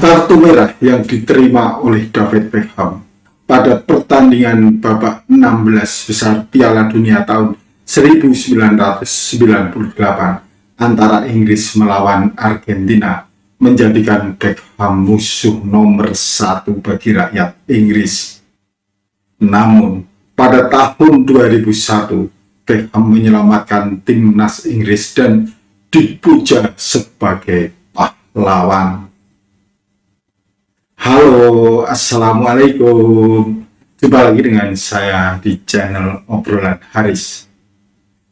Kartu merah yang diterima oleh David Beckham pada pertandingan babak 16 besar Piala Dunia tahun 1998 antara Inggris melawan Argentina menjadikan Beckham musuh nomor 1 bagi rakyat Inggris. Namun, pada tahun 2001, Beckham menyelamatkan timnas Inggris dan dipuja sebagai pahlawan. Halo, assalamualaikum. Jumpa lagi dengan saya di channel Obrolan Haris.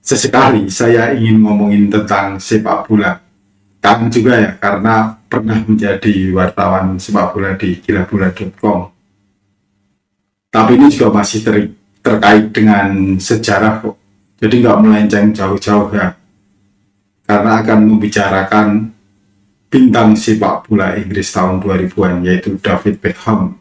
Sesekali saya ingin ngomongin tentang sepak bola. Kangen juga ya, karena pernah menjadi wartawan sepak bola di gilabola.com. Tapi ini juga masih terkait dengan sejarah kok. Jadi nggak melenceng jauh-jauh ya. Karena akan membicarakan bintang sepak bola Inggris tahun 2000-an, yaitu David Beckham.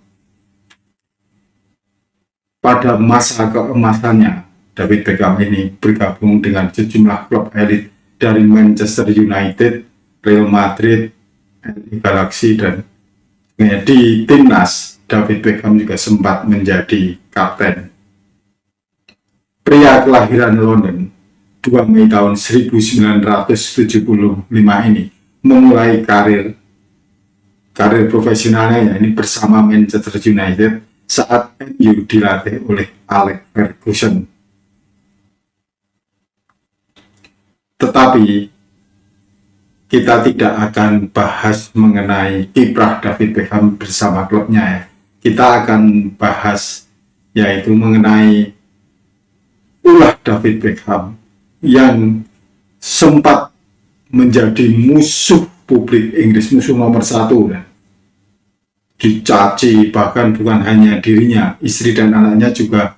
Pada masa keemasannya, David Beckham ini bergabung dengan sejumlah klub elit dari Manchester United, Real Madrid, LA Galaxy, dan di timnas, David Beckham juga sempat menjadi kapten. Pria kelahiran London, 2 Mei tahun 1975 ini, memulai karir profesionalnya ini bersama Manchester United saat MU dilatih oleh Alex Ferguson. Tetapi kita tidak akan bahas mengenai kiprah David Beckham bersama klubnya ya. Kita akan bahas yaitu mengenai ulah David Beckham yang sempat menjadi musuh publik Inggris, musuh nomor 1 ya. Dicaci, bahkan bukan hanya dirinya, istri dan anaknya juga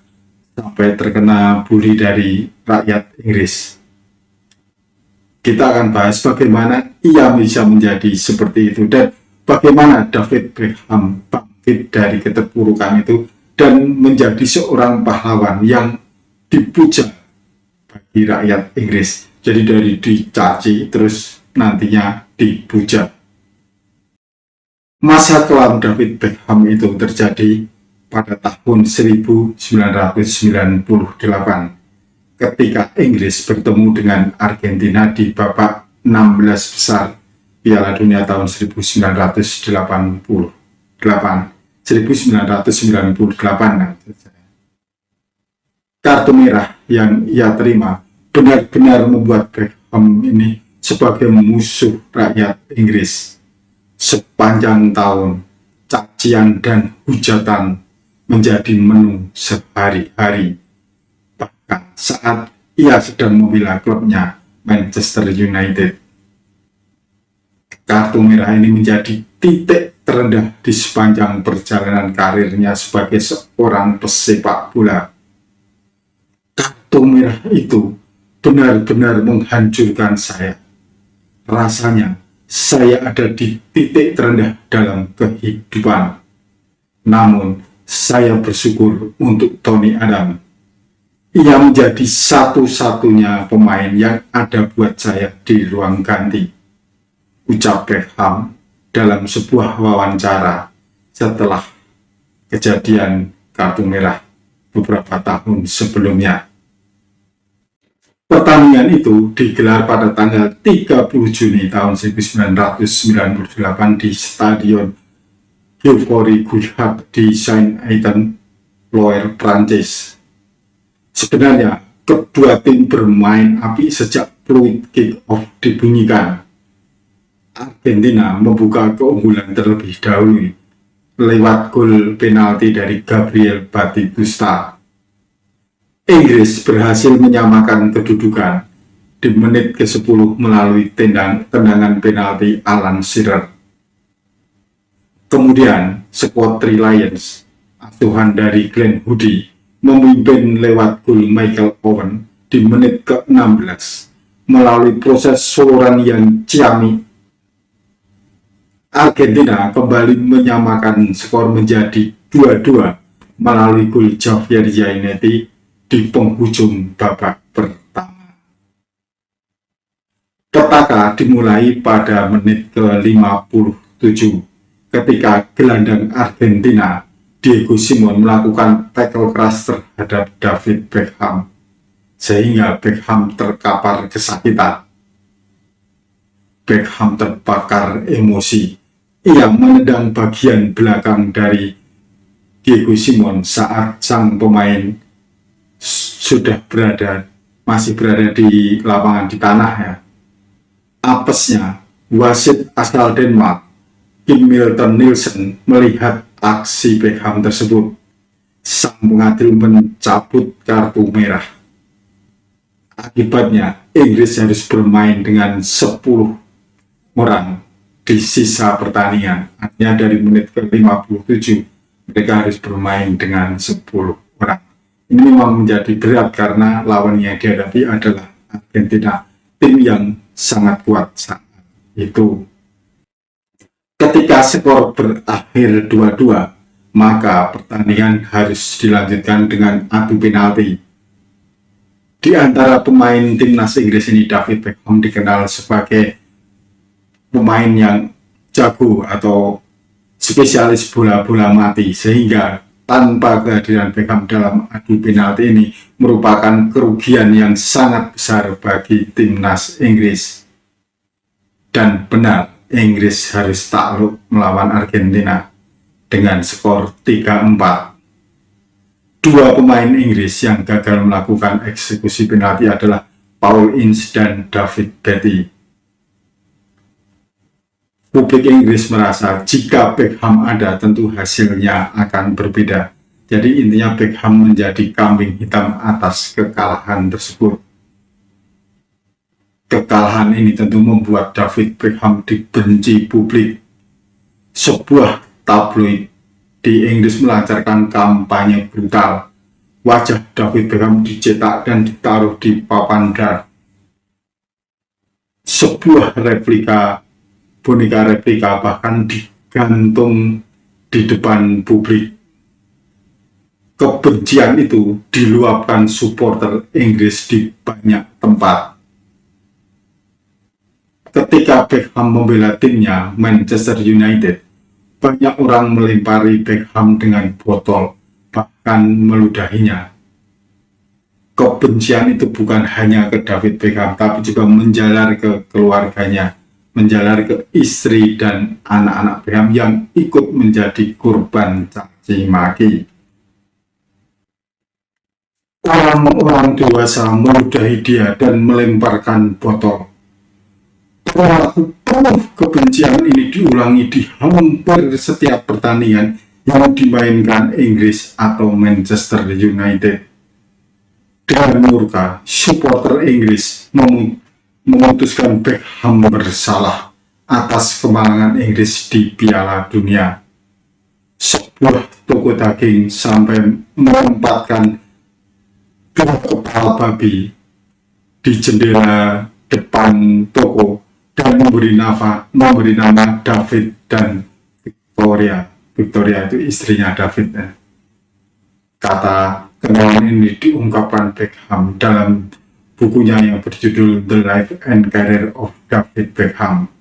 sampai terkena bully dari rakyat Inggris. Kita akan bahas bagaimana ia bisa menjadi seperti itu dan bagaimana David Beckham bangkit dari keterpurukan itu dan menjadi seorang pahlawan yang dipuja bagi rakyat Inggris. Jadi dari dicaci terus nantinya dipuja. Masa kelam David Beckham itu terjadi pada tahun 1998 ketika Inggris bertemu dengan Argentina di babak 16 besar Piala Dunia tahun 1998. Kartu merah yang ia terima benar-benar membuat Beckham ini sebagai musuh rakyat Inggris. Sepanjang tahun, cacian dan hujatan menjadi menu sehari-hari. Bahkan saat ia sedang membela klubnya Manchester United. Kartu merah ini menjadi titik terendah di sepanjang perjalanan karirnya sebagai seorang pesepak bola. Kartu merah itu benar-benar menghancurkan saya. Rasanya saya ada di titik terendah dalam kehidupan. Namun saya bersyukur untuk Tony Adams. Ia menjadi satu-satunya pemain yang ada buat saya di ruang ganti, ucap Beckham dalam sebuah wawancara setelah kejadian kartu merah beberapa tahun sebelumnya. Pertandingan itu digelar pada tanggal 30 Juni tahun 1998 di Stadion Geoffroy Guichard di Saint-Étienne-Loire, Prancis. Sebenarnya, kedua tim bermain api sejak fluid kick-off dibunyikan. Argentina membuka keunggulan terlebih dahulu lewat gol penalti dari Gabriel Batistuta. Inggris berhasil menyamakan kedudukan di menit ke-10 melalui tendangan penalti Alan Shearer. Kemudian, skuad Three Lions, asuhan dari Glenn Hoddle, memimpin lewat gol Michael Owen di menit ke-16 melalui proses soloran yang ciamik. Argentina kembali menyamakan skor menjadi 2-2 melalui gol Javier Zanetti di penghujung babak pertama. Petaka dimulai pada menit ke-57 ketika gelandang Argentina Diego Simon melakukan tackle keras terhadap David Beckham, sehingga Beckham terkapar kesakitan. Beckham terbakar emosi. Ia menendang bagian belakang dari Diego Simon saat sang pemain masih berada di lapangan di tanah ya. Apesnya, wasit asal Denmark, Kim Milton Nielsen, melihat aksi Beckham tersebut. Sang pengadil mencabut kartu merah. Akibatnya, Inggris harus bermain dengan 10 orang di sisa pertandingan. Artinya dari menit ke-57 mereka harus bermain dengan 10 orang. Ini memang menjadi berat karena lawan yang dihadapi adalah Argentina, tim yang sangat kuat saat itu. Ketika skor berakhir 2-2, maka pertandingan harus dilanjutkan dengan adu penalti. Di antara pemain timnas Inggris ini, David Beckham dikenal sebagai pemain yang jago atau spesialis bola-bola mati, sehingga tanpa kehadiran Beckham dalam adu penalti ini merupakan kerugian yang sangat besar bagi timnas Inggris. Dan benar, Inggris harus takluk melawan Argentina dengan skor 3-4. Dua pemain Inggris yang gagal melakukan eksekusi penalti adalah Paul Ince dan David Batty. Publik Inggris merasa jika Beckham ada tentu hasilnya akan berbeda. Jadi intinya Beckham menjadi kambing hitam atas kekalahan tersebut. Kekalahan ini tentu membuat David Beckham dibenci publik. Sebuah tabloid di Inggris melancarkan kampanye brutal. Wajah David Beckham dicetak dan ditaruh di papan dart. Sebuah boneka replika bahkan digantung di depan publik. Kebencian itu diluapkan supporter Inggris di banyak tempat. Ketika Beckham membela timnya Manchester United, banyak orang melempari Beckham dengan botol, bahkan meludahinya. Kebencian itu bukan hanya ke David Beckham, tapi juga menjalar ke keluarganya, menjalar ke istri dan anak-anak Beckham yang ikut menjadi korban caci maki. Orang-orang dewasa meludahi dia dan melemparkan botol. Perilaku penuh kebencian ini diulangi di hampir setiap pertandingan yang dimainkan Inggris atau Manchester United. Dengan murka, supporter Inggris memutuskan Beckham bersalah atas kemenangan Inggris di Piala Dunia. Sebuah toko daging sampai menempatkan dua kepala babi di jendela depan toko dan memberi nama David dan Victoria. Victoria itu istrinya David. Kata kenalan ini diungkapkan Beckham dalam bukunya yang berjudul The Life and Career of David Beckham.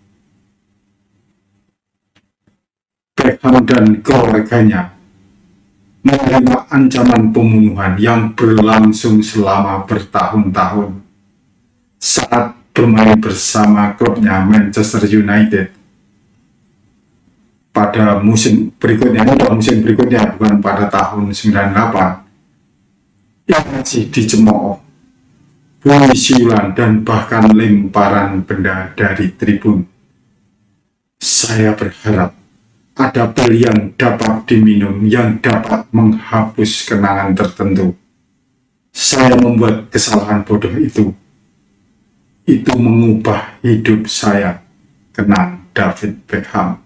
Beckham dan keluarganya menerima ancaman pembunuhan yang berlangsung selama bertahun-tahun saat bermain bersama klubnya Manchester United. Pada musim berikutnya, bukan pada tahun 98, yang masih dicemooh, bunyi siulan dan bahkan lemparan benda dari tribun. Saya berharap ada pil yang dapat diminum yang dapat menghapus kenangan tertentu. Saya membuat kesalahan bodoh itu. Itu mengubah hidup saya, kenang David Beckham.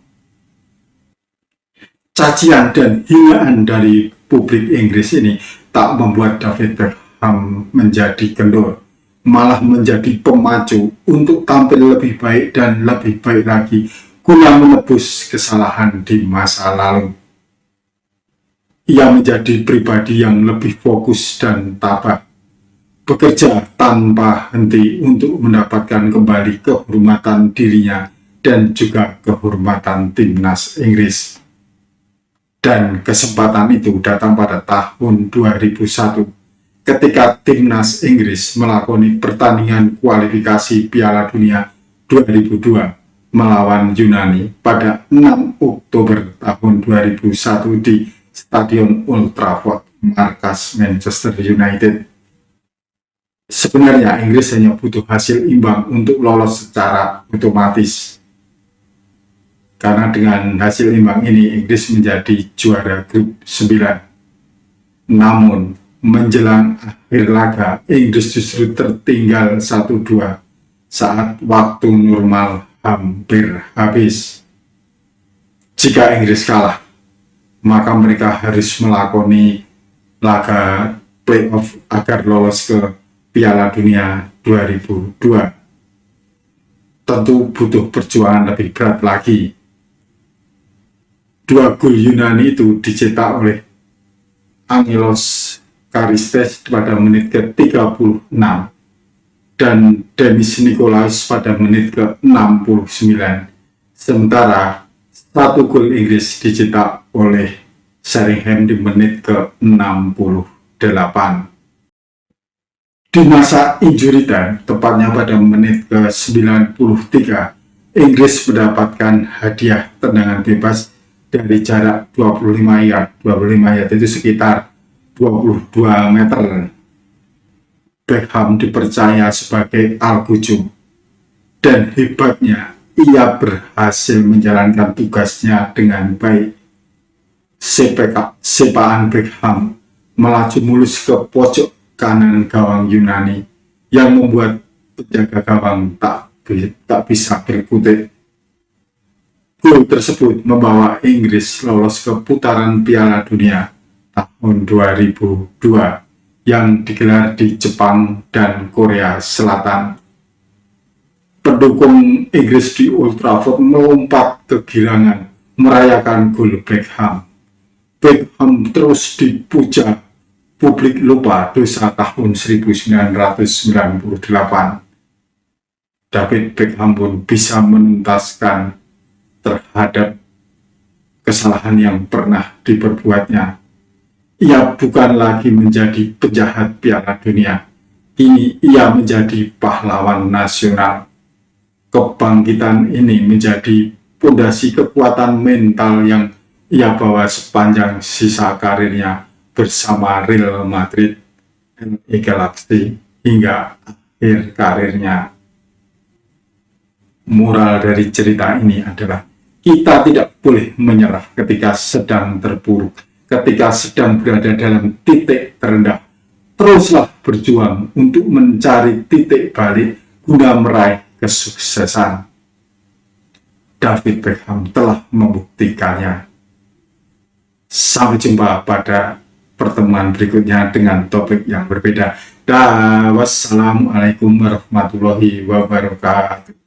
Cacian dan hinaan dari publik Inggris ini tak membuat David Beckham menjadi kendor, malah menjadi pemacu untuk tampil lebih baik dan lebih baik lagi guna menebus kesalahan di masa lalu. Ia menjadi pribadi yang lebih fokus dan tabah, bekerja tanpa henti untuk mendapatkan kembali kehormatan dirinya dan juga kehormatan timnas Inggris. Dan kesempatan itu datang pada tahun 2001 ketika timnas Inggris melakoni pertandingan kualifikasi Piala Dunia 2002 melawan Yunani pada 6 Oktober tahun 2001 di Stadion Old Trafford, markas Manchester United. Sebenarnya Inggris hanya butuh hasil imbang untuk lolos secara otomatis. Karena dengan hasil imbang ini Inggris menjadi juara grup 9. Namun menjelang akhir laga Inggris justru tertinggal 1-2 saat waktu normal hampir habis. Jika Inggris kalah, maka mereka harus melakoni laga playoff agar lolos ke Piala Dunia 2002. Tentu butuh perjuangan lebih berat lagi. 2 gol Yunani itu dicetak oleh Angelos Karistes pada menit ke-36 dan Demis Nikolaus pada menit ke-69. Sementara 1 gol Inggris dicetak oleh Sheringham di menit ke-68. Di masa injury time, tepatnya pada menit ke-93, Inggris mendapatkan hadiah tendangan bebas dari jarak 25 yard. 25 yard itu sekitar 22 meter. Beckham dipercaya sebagai Al-Qujum, dan hebatnya ia berhasil menjalankan tugasnya dengan baik. Sepakan Beckham melaju mulus ke pojok kanan gawang Yunani yang membuat penjaga gawang tak bisa berkutik. Gol tersebut membawa Inggris lolos ke putaran Piala Dunia tahun 2002 yang digelar di Jepang dan Korea Selatan. Pendukung Inggris di Old Trafford melompat kegirangan merayakan gol Beckham. Beckham terus dipuja, publik lupa dosa tahun 1998. David Beckham pun bisa menuntaskan terhadap kesalahan yang pernah diperbuatnya. Ia bukan lagi menjadi penjahat Piala Dunia. Kini ia menjadi pahlawan nasional. Kebangkitan ini menjadi pondasi kekuatan mental yang ia bawa sepanjang sisa karirnya bersama Real Madrid, LA Galaxy hingga akhir karirnya. Moral dari cerita ini adalah kita tidak boleh menyerah ketika sedang terpuruk, ketika sedang berada dalam titik terendah. Teruslah berjuang untuk mencari titik balik guna meraih kesuksesan. David Beckham telah membuktikannya. Sampai jumpa pada pertemuan berikutnya dengan topik yang berbeda. Wassalamualaikum warahmatullahi wabarakatuh.